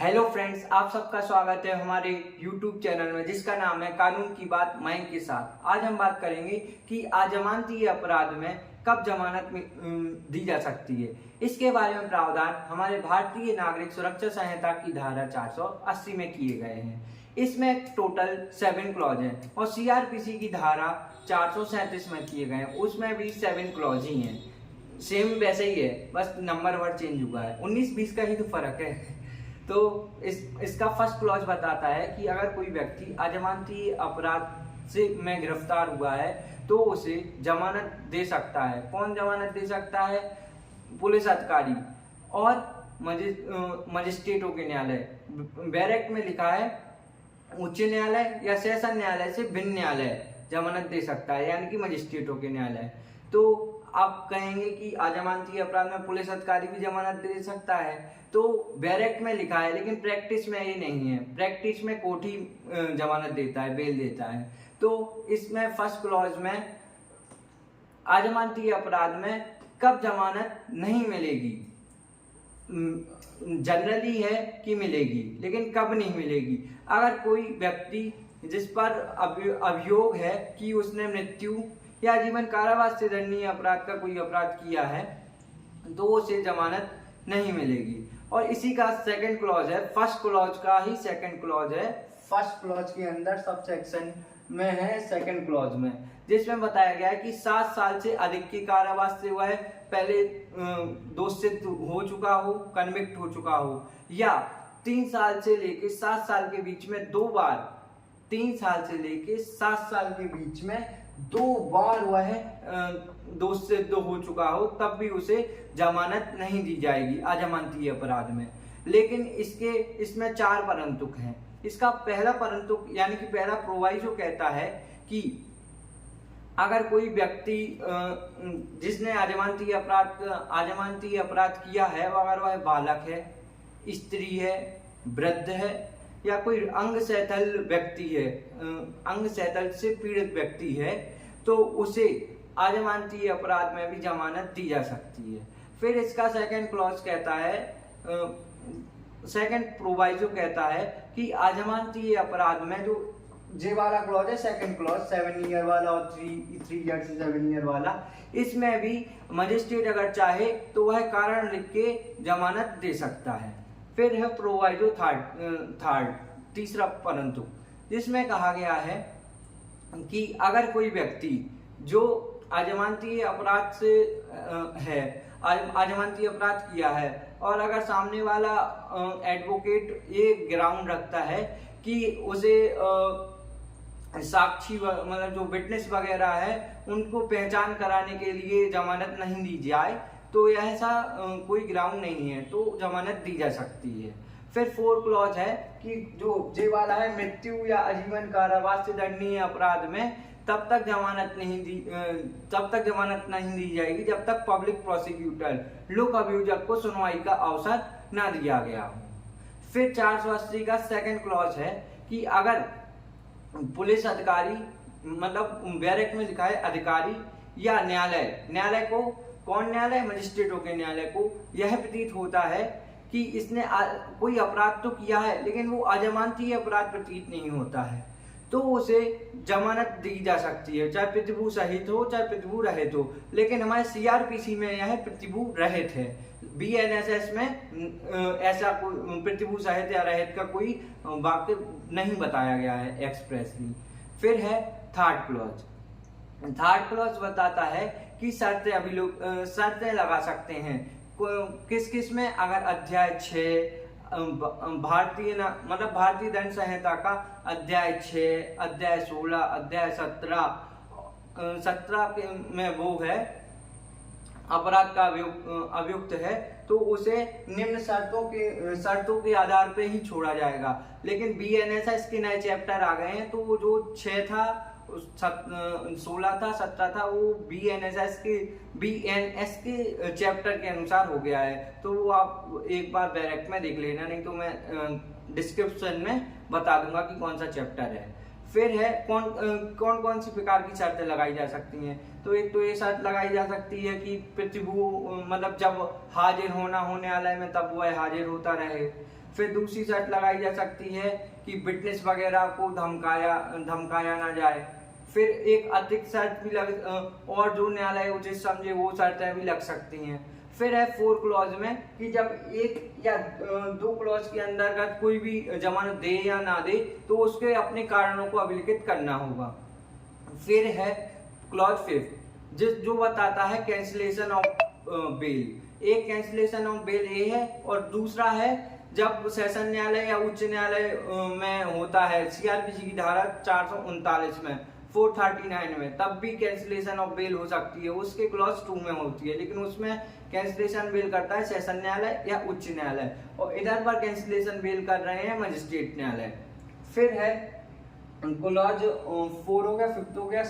Hello friends, आप सबका स्वागत है हमारे YouTube चैनल में जिसका नाम है कानून की बात मयंक के साथ। आज हम बात करेंगे कि अजमानती अपराध में कब जमानत दी जा सकती है। इसके बारे में प्रावधान हमारे भारतीय नागरिक सुरक्षा संहिता की धारा 480 में किए गए हैं। इसमें टोटल 7 क्लॉज हैं और CRPC की धारा 437 में किए गए हैं, उसमें भी 7 क्लॉज ही हैं। सेम वैसे ही है, बस नंबर वर्ड चेंज हुआ है, 19-20 का ही तो फर्क है। तो इसका फर्स्ट क्लॉज बताता है कि अगर कोई व्यक्ति अजमानती अपराध से में गिरफ्तार हुआ है तो उसे जमानत दे सकता है। कौन जमानत दे सकता है? पुलिस अधिकारी और मजिस्ट्रेटों के न्यायालय। बैरक में लिखा है उच्च न्यायालय या सेशन न्यायालय से भिन्न न्यायालय जमानत दे सकता है, यानी कि मजिस्ट्रेटों के न्यायालय। तो आप कहेंगे कि अजमानती अपराध में पुलिस अधिकारी भी जमानत दे सकता है, तो बैरक में लिखा है, लेकिन प्रैक्टिस में ये नहीं है। प्रैक्टिस में कोर्ट ही जमानत देता है, बेल देता है। तो इसमें फर्स्ट क्लॉज में अजमानती अपराध में कब जमानत नहीं मिलेगी, जनरली है कि मिलेगी, लेकिन कब नहीं मिलेगी। अगर कोई व्यक्ति जिस पर अभियोग है कि उसने मृत्यु या जीवन कारावास से दंडनीय अपराध का कोई अपराध किया है तो उसे जमानत नहीं मिलेगी। और इसी का सेकंड क्लॉज है, फर्स्ट क्लॉज का ही सेकंड क्लॉज है। फर्स्ट क्लॉज के अंदर सब सेक्शन में है सेकंड क्लॉज में, जिसमें बताया गया है कि 7 साल से अधिक की कारावास से वह पहले दोषित हो चुका हो, कन्विक्ट हो चुका हो, या 3 साल से लेके 7 साल के बीच में 2 बार, 3 साल से लेके 7 साल के बीच में 2 बार वह दोषित हो चुका हो, तब भी उसे जमानत नहीं दी जाएगी अजमानती अपराध में। लेकिन इसमें 4 परंतुक हैं। इसका पहला परंतुक यानी कि पहला प्रोवाइजो कहता है कि अगर कोई व्यक्ति जिसने अजमानती अपराध किया है, अगर वह बालक है, स्त्री है, वृद्ध है या कोई अंग सैथल व्यक्ति है, अंग सैथल से पीड़ित व्यक्ति है, तो उसे अजमानती अपराध में भी जमानत दी जा सकती है। फिर इसका सेकंड क्लॉज कहता है, सेकंड प्रोवाइजो कहता है कि अजमानती अपराध में जो जे वाला क्लॉज है, सेकंड क्लॉज 7 ईयर वाला और 3 ईयर से 7 ईयर वाला, इसमें भी मजिस्ट्रेट अगर चाहे तो वह कारण लिख के जमानत दे सकता है। फिर है प्रोवाइजो थर्ड तीसरा परंतु, जिसमें कहा गया है कि अगर कोई व्यक्ति जो अजमानती अपराध से अजमानती अपराध किया है और अगर सामने वाला एडवोकेट ये ग्राउंड रखता है कि उसे साक्षी मतलब जो विटनेस वगैरह है उनको पहचान कराने के लिए जमानत नहीं दी जाए, तो ऐसा कोई ग्राउंड नहीं है, तो जमानत दी जा सकती है। फिर 4 क्लॉज है कि जो जे वाला है मृत्यु या आजीवन कारावास से दंडनीय अपराध में तब तक जमानत नहीं दी जाएगी जब तक पब्लिक प्रोसिक्यूटर लोक अभियोजक को सुनवाई का अवसर न दिया गया हो। फिर 480 का सेकंड क्लॉज है कि अगर पुलिस अधिकारी, मतलब बैरक में लिखा है अधिकारी या न्यायालय को, कौन न्यायालय? मजिस्ट्रेटों के न्यायालय को यह प्रतीत होता है कि इसने कोई अपराध तो किया है लेकिन वो अजमानती अपराध प्रतीत नहीं होता है, तो उसे जमानत दी जा सकती है, चाहे प्रतिभू सहित हो चाहे प्रतिभू रहित हो। लेकिन हमारे CRPC में यह प्रतिभू रहित है, BNSS में ऐसा कोई प्रतिभू सहित या रहित का कोई वाक्य नहीं बताया गया है एक्सप्रेसली। फिर है थर्ड क्लॉज बताता है कि शर्तें लगा सकते हैं किस में? अगर अध्याय 6 भारतीय दंड संहिता का अध्याय 6, अध्याय 16, अध्याय 17 में वो है अपराध का अभियुक्त है, तो उसे निम्न शर्तों के आधार पे ही छोड़ा जाएगा। लेकिन BNSS के नए चैप्टर आ गए हैं, तो वो जो 6 था, 16 था, 17 था, वो BNS के चैप्टर के अनुसार हो गया है। तो वो आप एक बार डायरेक्ट में देख लेना, नहीं तो मैं डिस्क्रिप्शन में बता दूंगा कि कौन सा चैप्टर है। फिर है कौन कौन सी प्रकार की शर्तें लगाई जा सकती हैं। तो एक तो ये शर्त लगाई जा सकती है कि प्रतिभू मतलब जब हाजिर होना हो न्यायालय में तब वह हाजिर होता रहे। फिर दूसरी शर्त लगाई जा सकती है कि विटनेस वगैरह को धमकाया ना जाए। फिर एक अतिरिक्त शर्त भी और जो न्यायालय उचित समझे वो शर्तें भी लग सकती हैं। फिर है 4 क्लॉज में कि जब एक या 2 क्लॉज के अंतर्गत कोई भी जमानत दे या ना दे तो उसके अपने कारणों को अभिलिखित करना होगा। फिर है क्लॉज 5 जो बताता है कैंसिलेशन ऑफ बेल। एक कैंसिलेशन ऑफ बेल ये है और दूसरा है जब सेशन न्यायालय या उच्च न्यायालय में होता है सीआरपीसी की धारा 439 में 439 में तब भी कैंसिलेशन ऑफ बेल हो सकती है। उसके क्लॉज 2 में होती है, लेकिन उसमें कैंसिलेशन बेल करता है सेशन न्यायालय या उच्च न्यायालय और इधर पर कैंसिलेशन बेल कर रहे हैं मजिस्ट्रेट न्यायालय। फिर है क्लॉज 4 हो गया, 5th हो गया,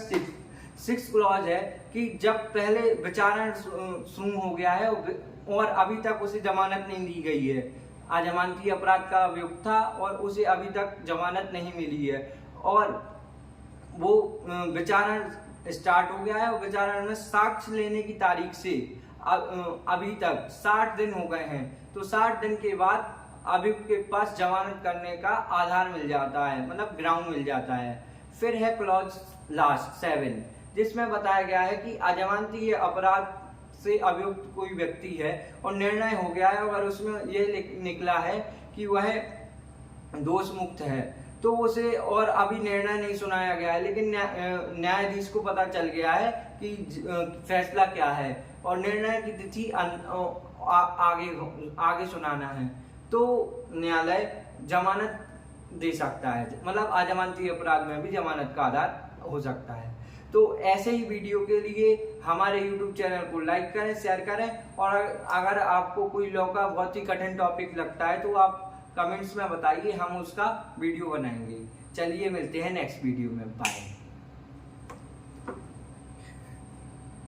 6 क्लॉज है कि जब पहले विचारण शुरू हो गया है और अभी तक उसे जमानत नहीं दी गई है, अजमानती अपराध का अभियुक्त था और उसे अभी तक जमानत नहीं मिली है और वो विचारण स्टार्ट हो गया है और विचारण में साक्ष्य लेने की तारीख से अभी तक 60 दिन हो गए हैं। तो 60 दिन के बाद अभियुक्त के पास जमानत करने का आधार मिल जाता है, मतलब ग्राउंड मिल जाता है। फिर है क्लॉज लास्ट 7 जिसमें बताया गया है कि अजमानती अपराध से अभियुक्त कोई व्यक्ति है और निर्णय हो गया है अगर उसमें यह निकला है कि वह दोष मुक्त है तो उसे और अभी निर्णय नहीं सुनाया गया है, लेकिन न्यायाधीश को पता चल गया है कि फैसला क्या है और निर्णय की तिथि आगे सुनाना है, तो न्यायालय जमानत दे सकता है, मतलब अजमानती अपराध में भी जमानत का आधार हो सकता है। तो ऐसे ही वीडियो के लिए हमारे YouTube चैनल को लाइक करें, शेयर करें और अगर आपको कोई लॉ का बहुत ही कठिन टॉपिक लगता है तो आप कमेंट्स में बताइए, हम उसका वीडियो बनाएंगे। चलिए मिलते हैं नेक्स्ट वीडियो में, बाय।